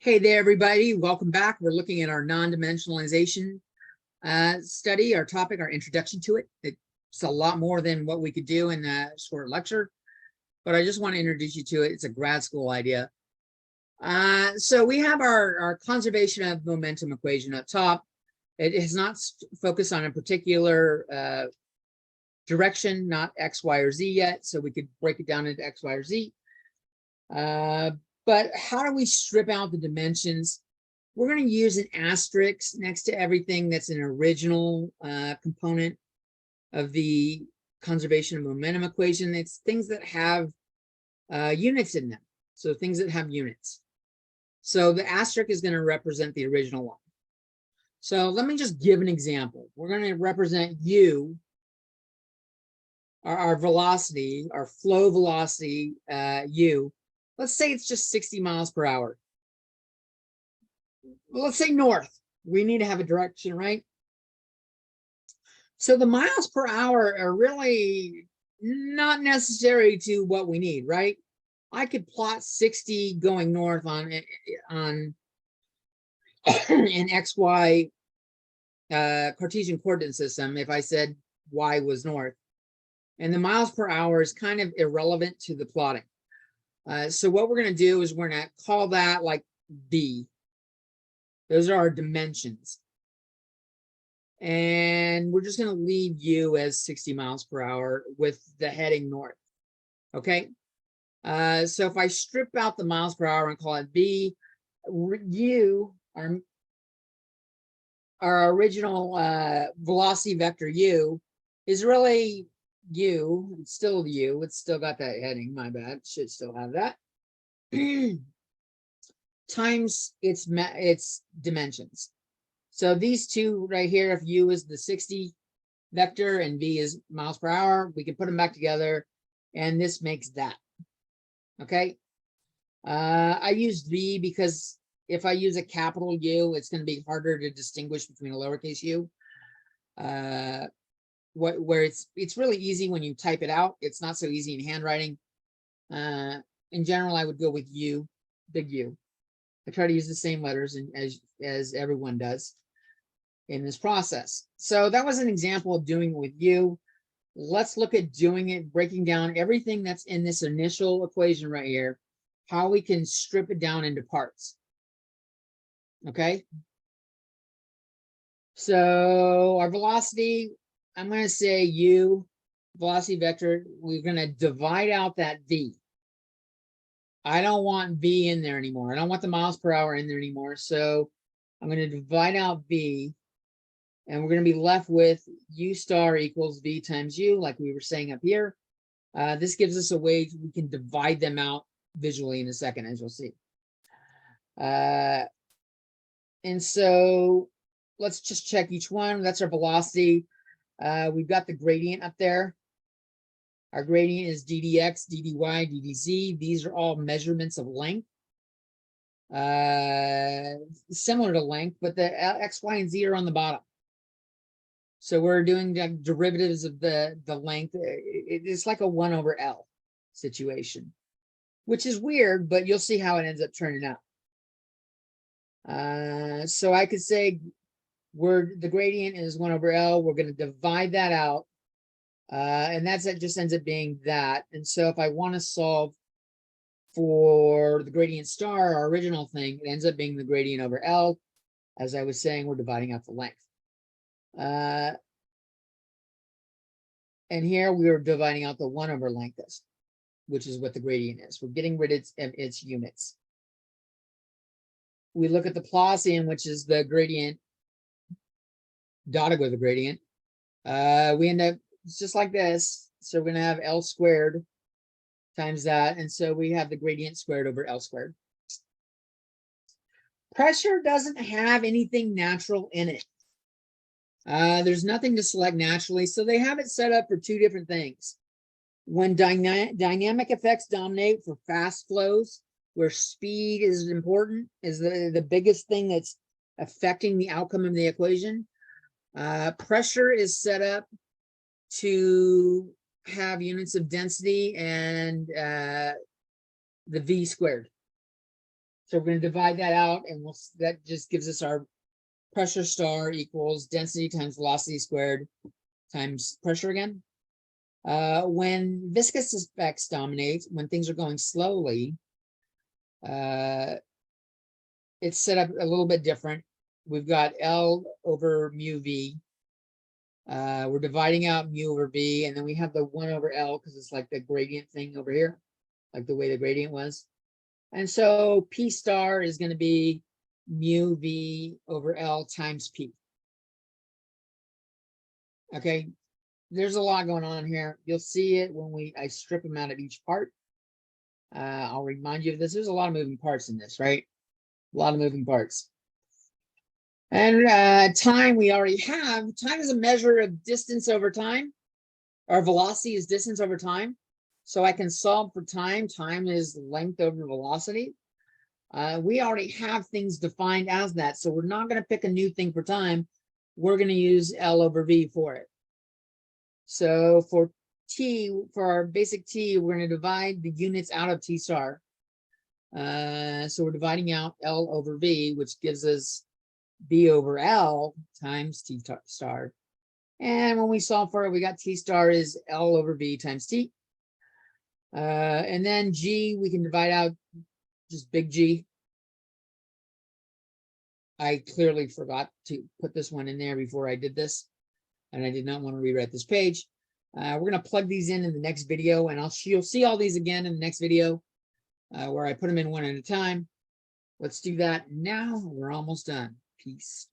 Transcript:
Hey there, everybody. Welcome back. We're looking at our non-dimensionalization study, our topic, our introduction to it. It's a lot more than what we could do in a short lecture, but I just want to introduce you to it. It's a grad school idea. So we have our conservation of momentum equation up top. It is not focused on a particular direction, not X, Y, or Z yet, so we could break it down into X, Y, or Z. But how do we strip out the dimensions? We're going to use an asterisk next to everything that's an original component of the conservation of momentum equation. It's things that have units in them. So things that have units. So the asterisk is going to represent the original one. So let me just give an example. We're going to represent U, our velocity, our flow velocity, U. Let's say it's just 60 miles per hour. Well, let's say north. We need to have a direction, right? So the miles per hour are really not necessary to what we need, right? I could plot 60 going north on an XY Cartesian coordinate system if I said Y was north. And the miles per hour is kind of irrelevant to the plotting. So what we're going to do is we're going to call that like B. Those are our dimensions. And we're just going to leave U as 60 miles per hour with the heading north. Okay. So if I strip out the miles per hour and call it B, U, our original velocity vector U is really U. It's still U. It's still got that heading. My bad. Should still have that. Times its dimensions. So these two right here, if U is the 60 vector and V is miles per hour, we can put them back together and this makes that. Okay. I used V because if I use a capital U, it's going to be harder to distinguish between a lowercase u. Where it's really easy when you type it out. It's not so easy in handwriting. In general, I would go with U, big U. I try to use the same letters as everyone does in this process. So that was an example of doing it with U. Let's look at doing it, breaking down everything that's in this initial equation right here, how we can strip it down into parts. Okay. So our velocity, I'm going to say U, velocity vector, we're going to divide out that V. I don't want V in there anymore. I don't want the miles per hour in there anymore. So I'm going to divide out V and we're going to be left with U star equals V times U, like we were saying up here. This gives us a way we can divide them out visually in a second, as you'll see. And so let's just check each one. That's our velocity. We've got the gradient up there. Our gradient is ddx, ddy, ddz. These are all measurements of length. Similar to length, but the x, y, and z are on the bottom. So we're doing the derivatives of the length. It's like a 1 over L situation, which is weird, but you'll see how it ends up turning out. So I could say the gradient is 1 over L. We're going to divide that out. And that just ends up being that. And so if I want to solve for the gradient star, our original thing, it ends up being the gradient over L. As I was saying, we're dividing out the length. And here we are dividing out the 1 over length, which is what the gradient is. We're getting rid of its units. We look at the Plossian, which is the gradient dotted with the gradient. We end up, it's just like this. So we're going to have L squared times that. And so we have the gradient squared over L squared. Pressure doesn't have anything natural in it. There's nothing to select naturally. So they have it set up for two different things. When dynamic effects dominate for fast flows, where speed is important, is the biggest thing that's affecting the outcome of the equation. Pressure is set up to have units of density and the V squared. So we're going to divide that out, and that just gives us our pressure star equals density times velocity squared times pressure again. When viscous effects dominate, when things are going slowly, it's set up a little bit different. We've got L over mu V. We're dividing out mu over V, and then we have the 1 over L because it's like the gradient thing over here, like the way the gradient was. And so P star is going to be mu V over L times P. Okay, there's a lot going on here. You'll see it when I strip them out of each part. I'll remind you of this. There's a lot of moving parts in this, right? A lot of moving parts. And time we already have. Time is a measure of distance over time. Our velocity is distance over time. So I can solve for time. Time is length over velocity. We already have things defined as that. So we're not going to pick a new thing for time. We're going to use L over V for it. So for T, for our basic T, we're going to divide the units out of T star. So we're dividing out L over V, which gives us V over L times T star. And when we solve for it, we got T star is L over V times T. And then G, we can divide out just big G. I clearly forgot to put this one in there before I did this, and I did not want to rewrite this page. We're going to plug these in the next video, and you'll see all these again in the next video where I put them in one at a time. Let's do that now. We're almost done. Peace.